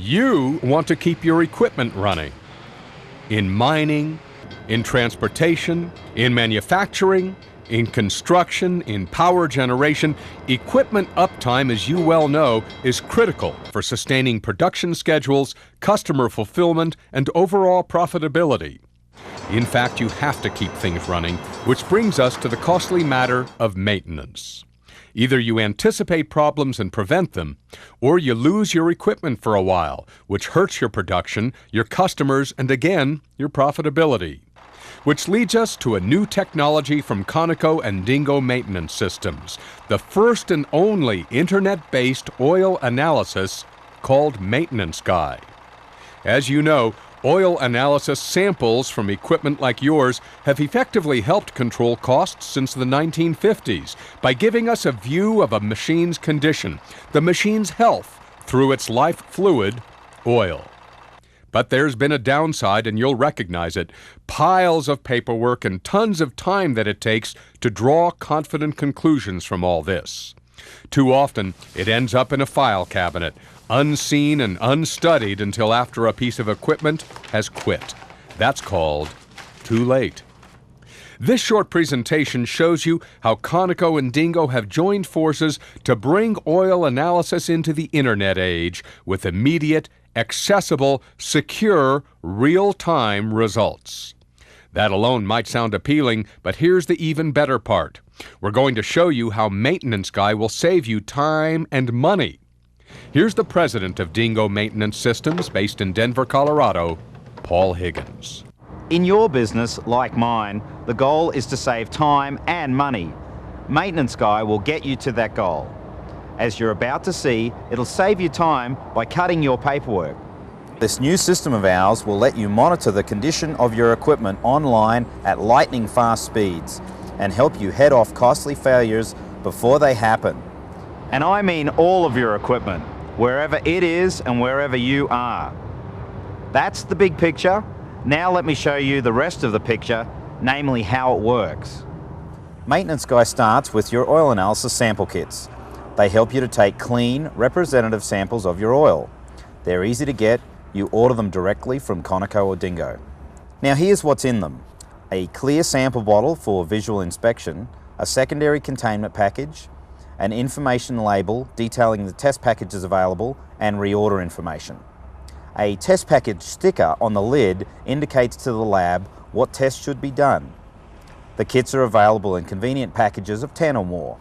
You want to keep your equipment running. In mining, in transportation, in manufacturing, in construction, in power generation, equipment uptime, as you well know, is critical for sustaining production schedules, customer fulfillment, and overall profitability. In fact, you have to keep things running, which brings us to the costly matter of maintenance. Either you anticipate problems and prevent them, or you lose your equipment for a while, which hurts your production, your customers, and again, your profitability. Which leads us to a new technology from Conoco and Dingo Maintenance Systems, the first and only internet-based oil analysis called MaintenanceGuy. As you know, oil analysis samples from equipment like yours have effectively helped control costs since the 1950s by giving us a view of a machine's condition, the machine's health, through its life fluid, oil. But there's been a downside, and you'll recognize it. Piles of paperwork and tons of time that it takes to draw confident conclusions from all this. Too often, it ends up in a file cabinet, unseen and unstudied until after a piece of equipment has quit. That's called too late. This short presentation shows you how Conoco and Dingo have joined forces to bring oil analysis into the internet age with immediate, accessible, secure, real-time results. That alone might sound appealing, but here's the even better part. We're going to show you how MaintenanceGuy will save you time and money. Here's the president of Dingo Maintenance Systems, based in Denver, Colorado, Paul Higgins. In your business, like mine, the goal is to save time and money. MaintenanceGuy will get you to that goal. As you're about to see, it'll save you time by cutting your paperwork. This new system of ours will let you monitor the condition of your equipment online at lightning fast speeds and help you head off costly failures before they happen. And I mean all of your equipment, wherever it is and wherever you are. That's the big picture. Now let me show you the rest of the picture, namely how it works. MaintenanceGuy starts with your oil analysis sample kits. They help you to take clean, representative samples of your oil. They're easy to get. You order them directly from Conoco or Dingo. Now here's what's in them. A clear sample bottle for visual inspection, a secondary containment package, an information label detailing the test packages available and reorder information. A test package sticker on the lid indicates to the lab what tests should be done. The kits are available in convenient packages of 10 or more.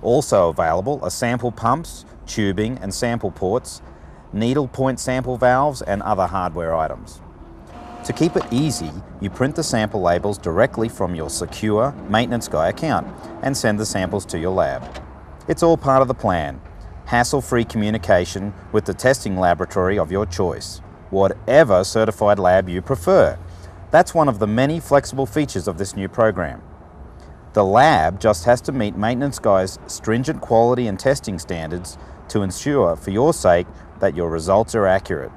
Also available are sample pumps, tubing and sample ports, needle point sample valves and other hardware items. To keep it easy, you print the sample labels directly from your secure MaintenanceGuy account and send the samples to your lab. It's all part of the plan. Hassle-free communication with the testing laboratory of your choice, whatever certified lab you prefer. That's one of the many flexible features of this new program. The lab just has to meet MaintenanceGuy's stringent quality and testing standards to ensure, for your sake, that your results are accurate.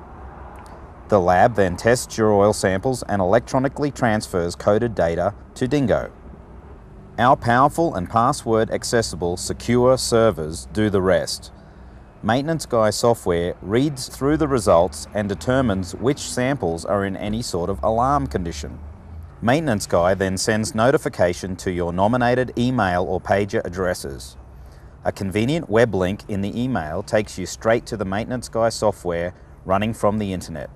The lab then tests your oil samples and electronically transfers coded data to Dingo. Our powerful and password-accessible secure servers do the rest. MaintenanceGuy software reads through the results and determines which samples are in any sort of alarm condition. MaintenanceGuy then sends notification to your nominated email or pager addresses. A convenient web link in the email takes you straight to the MaintenanceGuy software running from the internet.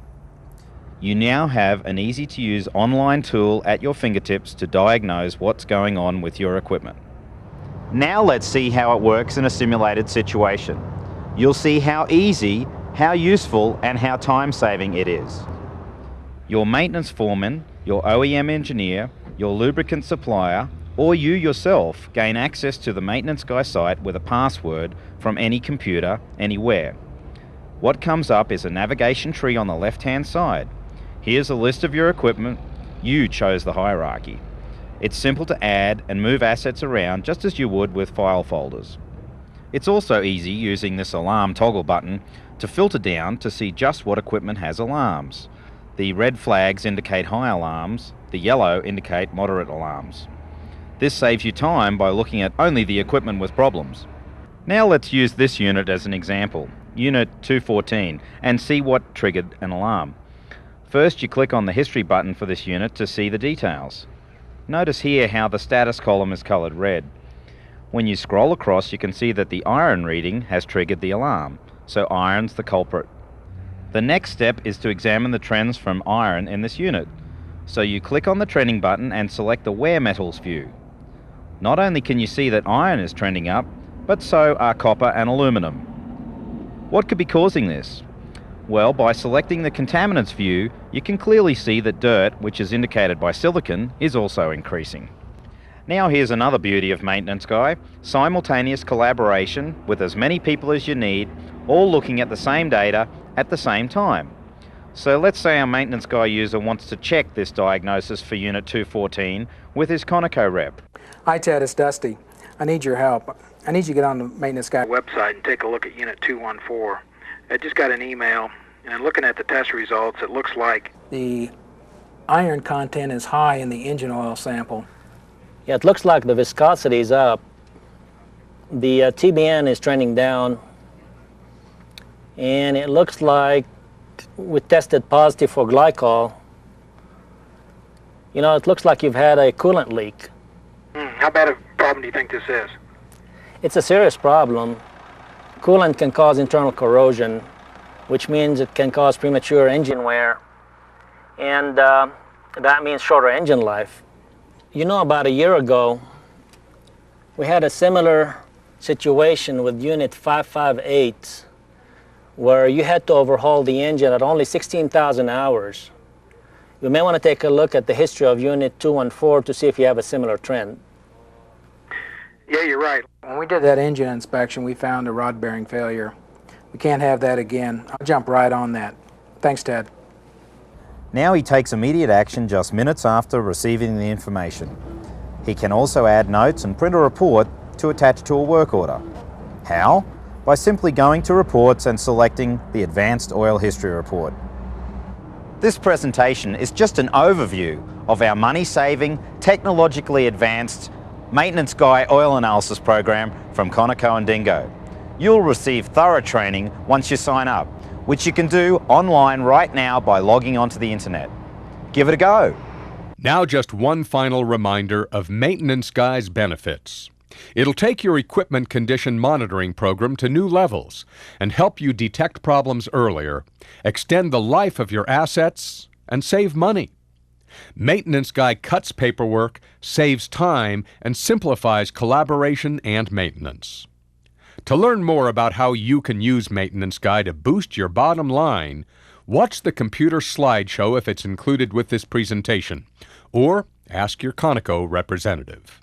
You now have an easy-to-use online tool at your fingertips to diagnose what's going on with your equipment. Now let's see how it works in a simulated situation. You'll see how easy, how useful, and how time-saving it is. Your maintenance foreman, your OEM engineer, your lubricant supplier, or you yourself gain access to the MaintenanceGuy site with a password from any computer, anywhere. What comes up is a navigation tree on the left-hand side. Here's a list of your equipment. You chose the hierarchy. It's simple to add and move assets around just as you would with file folders. It's also easy using this alarm toggle button to filter down to see just what equipment has alarms. The red flags indicate high alarms, the yellow indicate moderate alarms. This saves you time by looking at only the equipment with problems. Now let's use this unit as an example. Unit 214, and see what triggered an alarm. First, you click on the History button for this unit to see the details. Notice here how the status column is coloured red. When you scroll across, you can see that the iron reading has triggered the alarm, so iron's the culprit. The next step is to examine the trends from iron in this unit. So you click on the trending button and select the Wear Metals view. Not only can you see that iron is trending up, but so are copper and aluminum. What could be causing this? Well, by selecting the Contaminants view, you can clearly see that dirt, which is indicated by silicon, is also increasing. Now here's another beauty of Maintenance Guy: simultaneous collaboration with as many people as you need, all looking at the same data at the same time. So let's say our Maintenance Guy user wants to check this diagnosis for Unit 214 with his Conoco rep. Hi Ted, it's Dusty. I need your help. I need you to get on the Maintenance Guy website and take a look at Unit 214. I just got an email, and looking at the test results, it looks like the iron content is high in the engine oil sample. Yeah, it looks like the viscosity is up. The TBN is trending down, and it looks like we tested positive for glycol. You know, it looks like you've had a coolant leak. How bad a problem do you think this is? It's a serious problem. Coolant can cause internal corrosion, which means it can cause premature engine wear, and that means shorter engine life. You know, about a year ago, we had a similar situation with Unit 558, where you had to overhaul the engine at only 16,000 hours. You may want to take a look at the history of Unit 214 to see if you have a similar trend. Yeah, you're right. When we did that engine inspection, we found a rod bearing failure. We can't have that again. I'll jump right on that. Thanks, Ted. Now he takes immediate action just minutes after receiving the information. He can also add notes and print a report to attach to a work order. How? By simply going to Reports and selecting the Advanced Oil History Report. This presentation is just an overview of our money-saving, technologically advanced Maintenance Guy oil analysis program from Conoco and Dingo. You'll receive thorough training once you sign up, which you can do online right now by logging onto the internet. Give it a go. Now just one final reminder of Maintenance Guy's benefits. It'll take your equipment condition monitoring program to new levels and help you detect problems earlier, extend the life of your assets, and save money. Maintenance Guy cuts paperwork, saves time, and simplifies collaboration and maintenance. To learn more about how you can use Maintenance Guy to boost your bottom line, watch the computer slideshow if it's included with this presentation, or ask your Conoco representative.